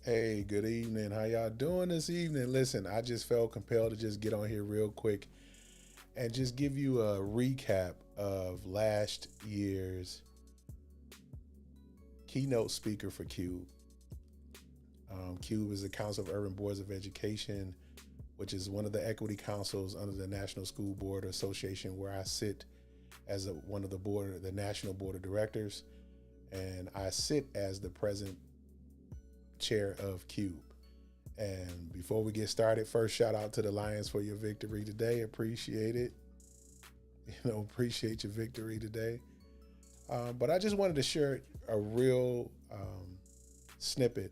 Hey, good evening. How y'all doing this evening? Listen, I just felt compelled to just get on here real quick and just give you a recap of last year's keynote speaker for CUBE. CUBE is the Council of Urban Boards of Education, which is one of the equity councils under the National School Board Association, where I sit as one of the National Board of Directors, and I sit as the present chair of CUBE. And before we get started, first shout out to the Lions for your victory today. Appreciate it. Appreciate your victory today. But I just wanted to share a real snippet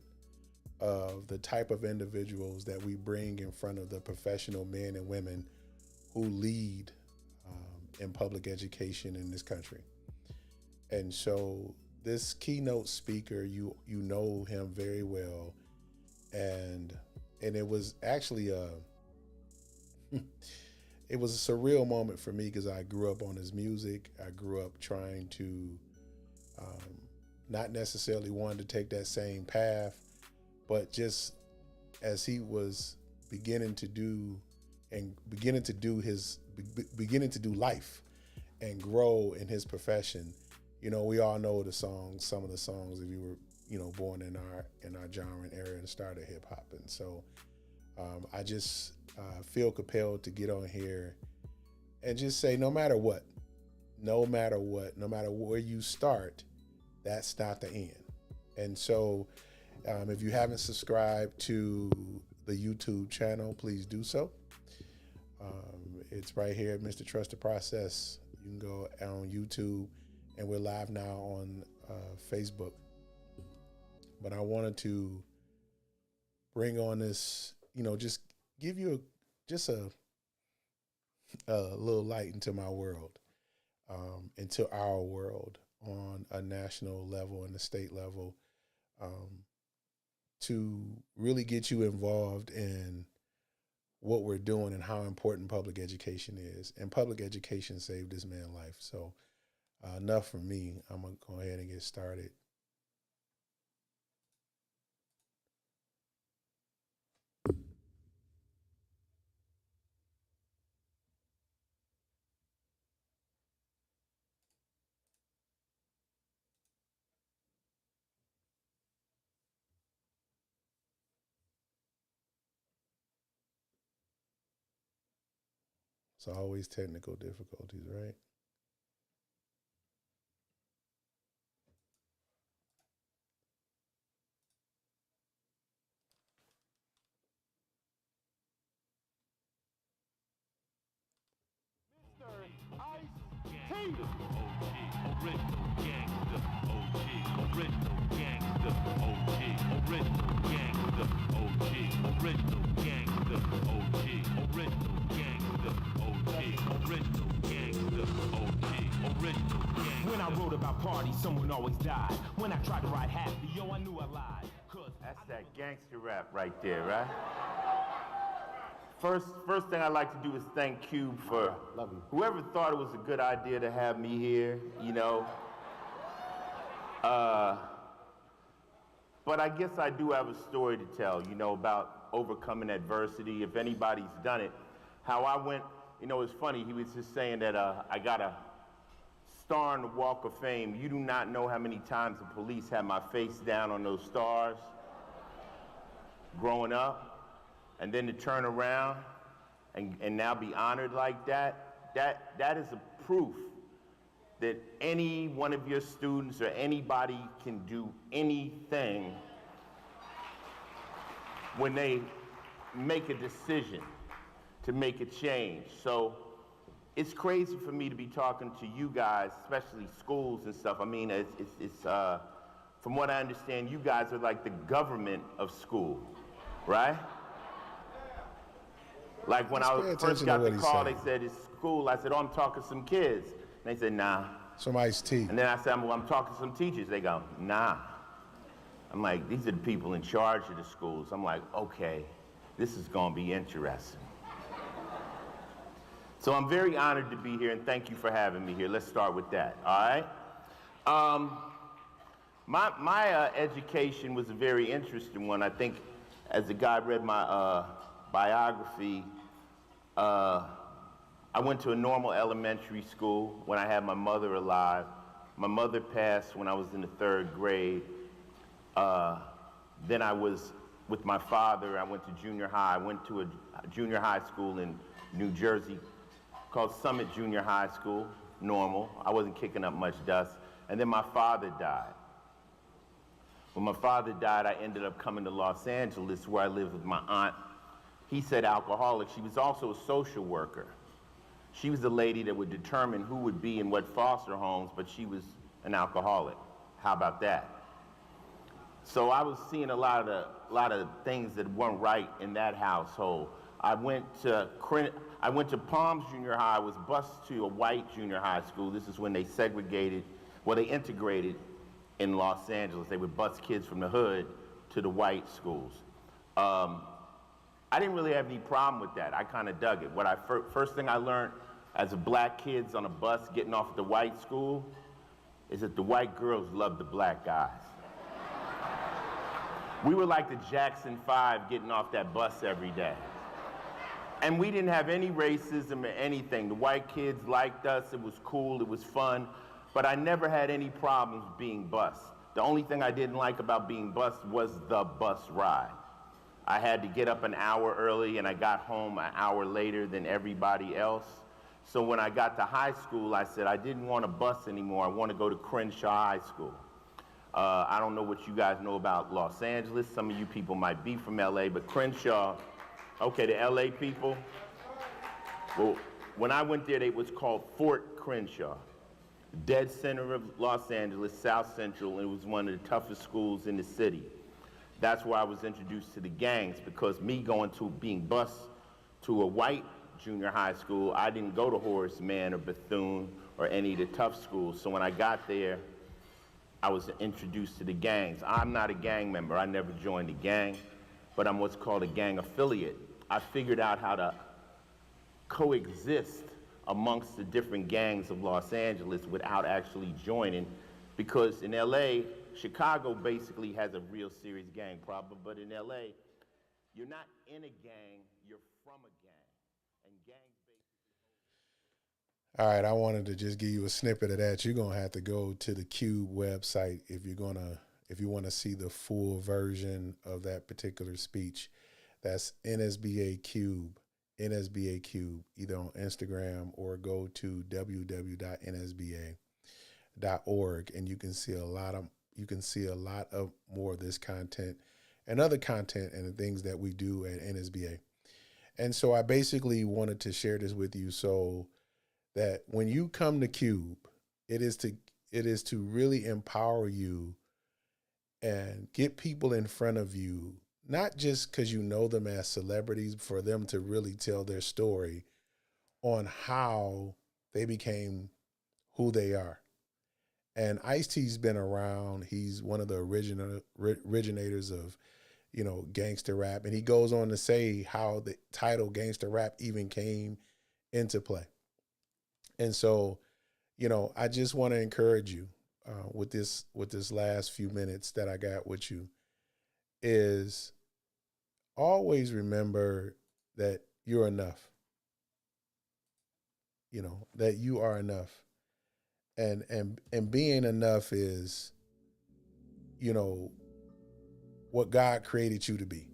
of the type of individuals that we bring in front of the professional men and women who lead in public education in this country. And so this keynote speaker, you know him very well, and it was actually it was a surreal moment for me because I grew up on his music. I grew up trying to not necessarily wanting to take that same path, but just as he was beginning to do life and grow in his profession. We all know some of the songs if you were, born in our genre and area and started hip hop. And so I just feel compelled to get on here and just say, no matter where you start, that's not the end. And so if you haven't subscribed to the YouTube channel, please do so. It's right here, Mr. Trust the Process. You can go on YouTube, and we're live now on Facebook. But I wanted to bring on this, just give you a little light into my world, into our world on a national level and a state level, to really get you involved in what we're doing and how important public education is. And public education saved this man's life. So enough from me. I'm going to go ahead and get started. It's always technical difficulties, right? When I wrote about parties, someone always died. When I tried to ride happy, yo, I knew I lied. That's that gangster rap right there, right? First thing I'd like to do is thank Cube for whoever thought it was a good idea to have me here, But I guess I do have a story to tell, about overcoming adversity. If anybody's done it, how I went, it's funny. He was just saying that I got a star on the Walk of Fame. You do not know how many times the police had my face down on those stars growing up. And then to turn around and now be honored like that is a proof that any one of your students or anybody can do anything when they make a decision to make a change. So it's crazy for me to be talking to you guys, especially schools and stuff. I mean, it's from what I understand, you guys are like the government of school, right? Like when I first got the call, they said, it's school. I said, oh, I'm talking to some kids. And they said, nah. Some iced tea. And then I said, well, I'm talking to some teachers. They go, nah. I'm like, these are the people in charge of the schools. I'm like, okay, this is gonna be interesting. So I'm very honored to be here, and thank you for having me here. Let's start with that, all right? My education was a very interesting one. I think as a guy read my biography, I went to a normal elementary school when I had my mother alive. My mother passed when I was in the 3rd grade. Then I was with my father. I went to junior high. I went to a junior high school in New Jersey called Summit Junior High School, normal. I wasn't kicking up much dust. And then my father died. When my father died, I ended up coming to Los Angeles where I lived with my aunt. He said alcoholic. She was also a social worker. She was the lady that would determine who would be in what foster homes, but she was an alcoholic. How about that? So I was seeing a lot of things that weren't right in that household. I went to Palms Junior High. I was bused to a white junior high school. This is when they segregated, well, they integrated in Los Angeles. They would bus kids from the hood to the white schools. I didn't really have any problem with that. I kind of dug it. First thing I learned as a black kids on a bus getting off at the white school is that the white girls loved the black guys. We were like the Jackson 5 getting off that bus every day. And we didn't have any racism or anything. The white kids liked us, it was cool, it was fun, but I never had any problems being bused. The only thing I didn't like about being bused was the bus ride. I had to get up an hour early and I got home an hour later than everybody else. So when I got to high school, I said I didn't want to bus anymore. I want to go to Crenshaw High School. I don't know what you guys know about Los Angeles. Some of you people might be from LA, but Crenshaw, okay, the LA people. Well, when I went there, it was called Fort Crenshaw. Dead center of Los Angeles, South Central, and it was one of the toughest schools in the city. That's where I was introduced to the gangs, because me going to being bused to a white junior high school, I didn't go to Horace Mann or Bethune or any of the tough schools. So when I got there, I was introduced to the gangs. I'm not a gang member. I never joined a gang, but I'm what's called a gang affiliate. I figured out how to coexist amongst the different gangs of Los Angeles without actually joining, because in LA, Chicago basically has a real serious gang problem, but in LA, you're not in a gang, you're from a gang. And gangs basically... All right, I wanted to just give you a snippet of that. You're gonna have to go to the Cube website if you want to see the full version of that particular speech. That's NSBA Cube, either on Instagram or go to www.nsba.org, and you can see a lot of more of this content and other content and the things that we do at NSBA. And so I basically wanted to share this with you so that when you come to Cube, it is to really empower you and get people in front of you, not just because you know them as celebrities, for them to really tell their story on how they became who they are. And Ice-T's been around. He's one of the originators of, gangster rap. And he goes on to say how the title gangster rap even came into play. And so, I just want to encourage you with this last few minutes that I got with you is always remember that you're enough. That you are enough. And being enough is, what God created you to be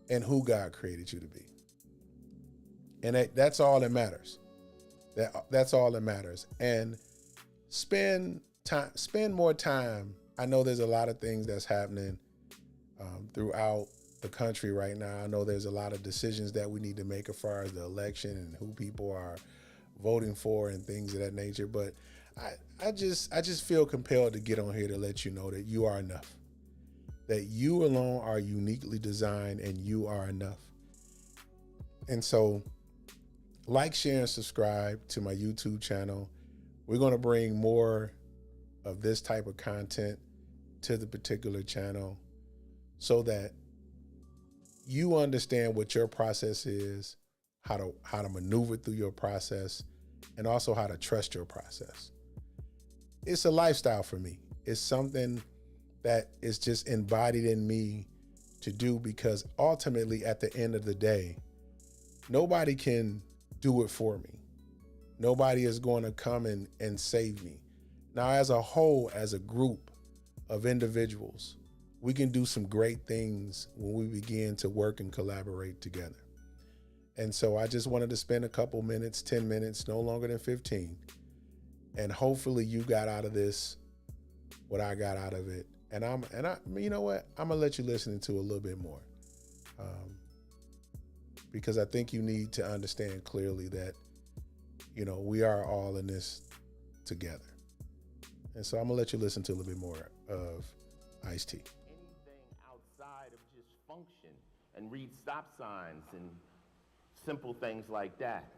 and who God created you to be. And that's all that matters. That's all that matters. And spend more time. I know there's a lot of things that's happening throughout the country right now. I know there's a lot of decisions that we need to make as far as the election and who people are voting for and things of that nature. But I just feel compelled to get on here to let you know that you are enough, that you alone are uniquely designed and you are enough. And so like, share, and subscribe to my YouTube channel. We're going to bring more of this type of content to the particular channel so that you understand what your process is, how to maneuver through your process, and also how to trust your process. It's a lifestyle for me. It's something that is just embodied in me to do, because ultimately at the end of the day, nobody can do it for me. Nobody is going to come and save me. Now, as a whole, as a group of individuals, we can do some great things when we begin to work and collaborate together. And so I just wanted to spend a couple minutes, 10 minutes, no longer than 15. And hopefully you got out of this what I got out of it. And I, you know what? I'm gonna let you listen to a little bit more, because I think you need to understand clearly that, you know, we are all in this together. And so I'm gonna let you listen to a little bit more of Ice-T. Anything outside of just function and read stop signs and simple things like that.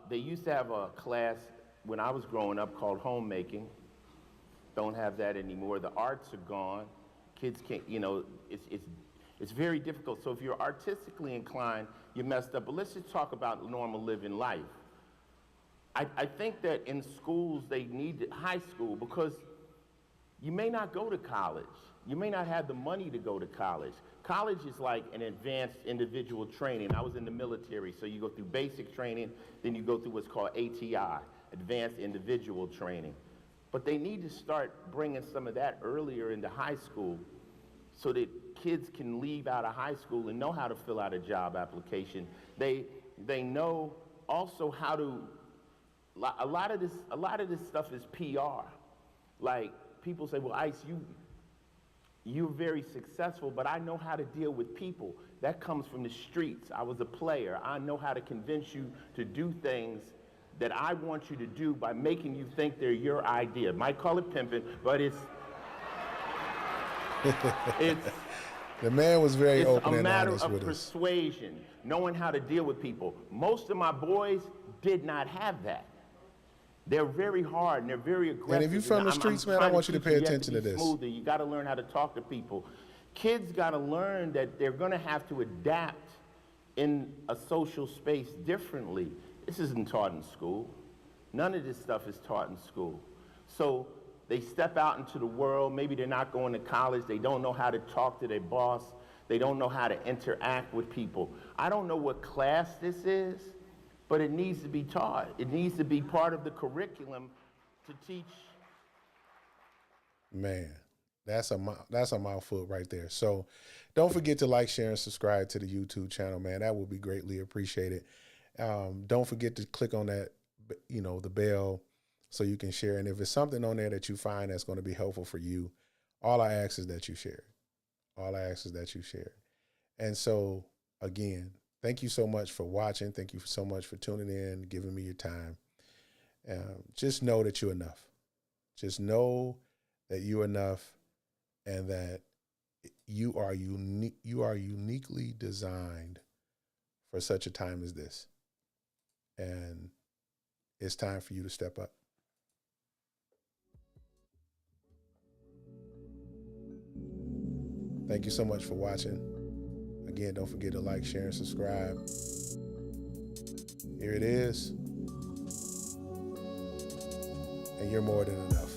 They used to have a class when I was growing up called homemaking. Don't have that anymore. The arts are gone. Kids can't, you know, it's very difficult. So if you're artistically inclined, you're messed up. But let's just talk about normal living life. I think that in schools, they need high school, because you may not go to college. You may not have the money to go to college. College is like an advanced individual training. I was in the military, so you go through basic training, then you go through what's called ATI, advanced individual training. But they need to start bringing some of that earlier into high school so that kids can leave out of high school and know how to fill out a job application. They know also how to, a lot of this stuff is PR. Like, people say, well, Ice, you're very successful, but I know how to deal with people. That comes from the streets. I was a player. I know how to convince you to do things that I want you to do by making you think they're your idea. Might call it pimping, but it's the man was very open and honest with us. It's a matter of persuasion, knowing how to deal with people. Most of my boys did not have that. They're very hard and they're very aggressive. And if you're from the streets, man, I want you to pay attention to this. Smoother. You got to learn how to talk to people. Kids got to learn that they're going to have to adapt in a social space differently. This isn't taught in school. None of this stuff is taught in school. So they step out into the world. Maybe they're not going to college. They don't know how to talk to their boss. They don't know how to interact with people. I don't know what class this is, but it needs to be taught. It needs to be part of the curriculum to teach. Man, that's a mouthful right there. So don't forget to like, share, and subscribe to the YouTube channel, man. That would be greatly appreciated. Don't forget to click on that, you know, the bell, so you can share. And if it's something on there that you find that's going to be helpful for you, all I ask is that you share. All I ask is that you share. And so, again, thank you so much for watching. Thank you so much for tuning in, giving me your time. Just know that you're enough. Just know that you're enough, and that you are unique. You are uniquely designed for such a time as this. And it's time for you to step up. Thank you so much for watching. Again, don't forget to like, share, and subscribe. Here it is. And you're more than enough.